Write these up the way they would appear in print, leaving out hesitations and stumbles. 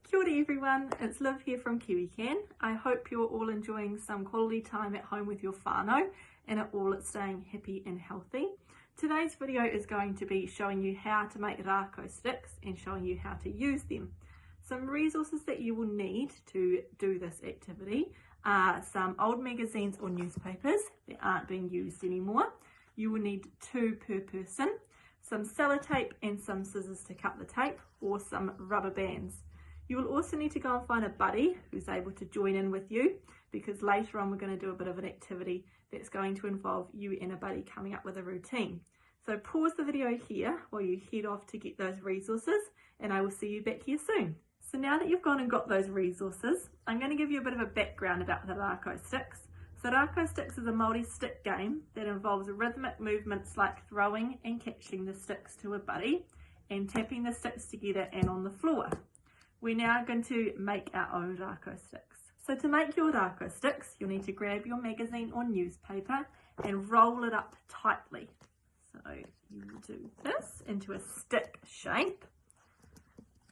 Kia ora everyone, it's Liv here from Kiwi Can. I hope you're all enjoying some quality time at home with your whānau and are all staying happy and healthy. Today's video is going to be showing you how to make rākau sticks and showing you how to use them. Some resources that you will need to do this activity are some old magazines or newspapers that aren't being used anymore. You will need 2 per person, some sellotape and some scissors to cut the tape, or some rubber bands. You will also need to go and find a buddy who's able to join in with you, because later on we're going to do a bit of an activity that's going to involve you and a buddy coming up with a routine. So pause the video here while you head off to get those resources, and I will see you back here soon. So now that you've gone and got those resources, I'm going to give you a bit of a background about the rākau sticks. So rākau sticks is a multi-stick game that involves rhythmic movements like throwing and catching the sticks to a buddy and tapping the sticks together and on the floor. We're now going to make our own rākau sticks. So to make your rākau sticks, you'll need to grab your magazine or newspaper and roll it up tightly. So you will do this into a stick shape.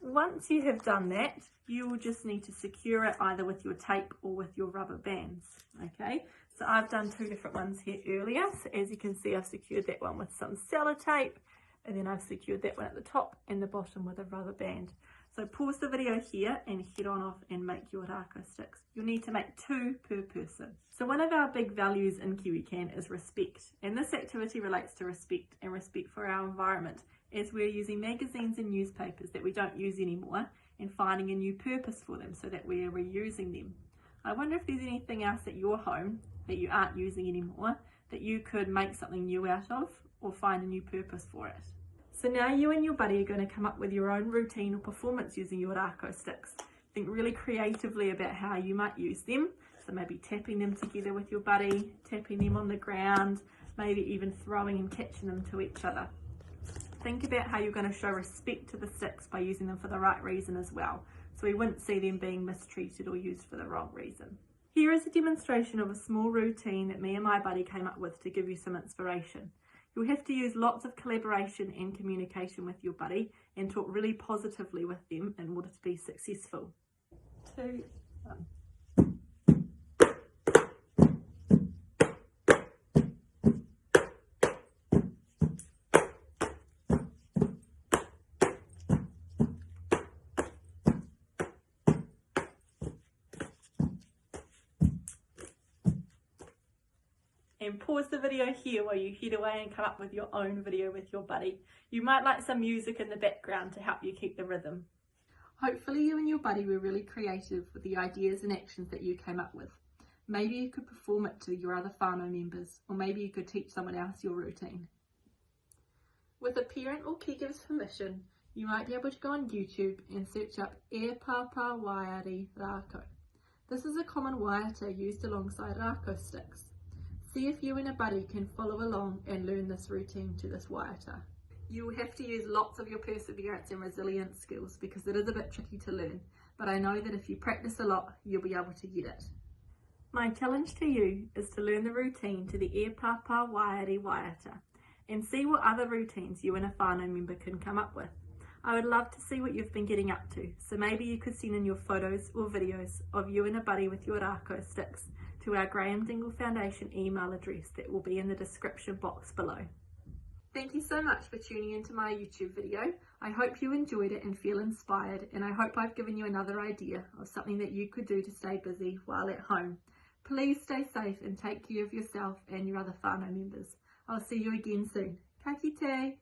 Once you have done that, you will just need to secure it either with your tape or with your rubber bands. Okay, so I've done 2 different ones here earlier. So as you can see, I've secured that one with some sellotape, and then I've secured that one at the top and the bottom with a rubber band. So pause the video here and head on off and make your rākau sticks. You'll need to make 2 per person. So one of our big values in Kiwi Can is respect, and this activity relates to respect and respect for our environment, as we're using magazines and newspapers that we don't use anymore and finding a new purpose for them so that we're reusing them. I wonder if there's anything else at your home that you aren't using anymore that you could make something new out of or find a new purpose for it. So now you and your buddy are going to come up with your own routine or performance using your rākau sticks. Think really creatively about how you might use them. So maybe tapping them together with your buddy, tapping them on the ground, maybe even throwing and catching them to each other. Think about how you're going to show respect to the sticks by using them for the right reason as well, so we wouldn't see them being mistreated or used for the wrong reason. Here is a demonstration of a small routine that me and my buddy came up with to give you some inspiration. You'll have to use lots of collaboration and communication with your buddy and talk really positively with them in order to be successful. 2, 1. And pause the video here while you head away and come up with your own video with your buddy. You might like some music in the background to help you keep the rhythm. Hopefully you and your buddy were really creative with the ideas and actions that you came up with. Maybe you could perform it to your other whānau members, or maybe you could teach someone else your routine. With a parent or caregiver's permission, you might be able to go on YouTube and search up e papa waiari rākau. This is a common waiata used alongside rākau sticks. See if you and a buddy can follow along and learn this routine to this waiata. You will have to use lots of your perseverance and resilience skills because it is a bit tricky to learn, but I know that if you practice a lot, you'll be able to get it. My challenge to you is to learn the routine to the e papa waiari waiata and see what other routines you and a whānau member can come up with. I would love to see what you've been getting up to, so maybe you could send in your photos or videos of you and a buddy with your rākau sticks to our Graeme Dingle Foundation email address that will be in the description box below. Thank you so much for tuning into my YouTube video. I hope you enjoyed it and feel inspired, and I hope I've given you another idea of something that you could do to stay busy while at home. Please stay safe and take care of yourself and your other whānau members. I'll see you again soon. Ka kite!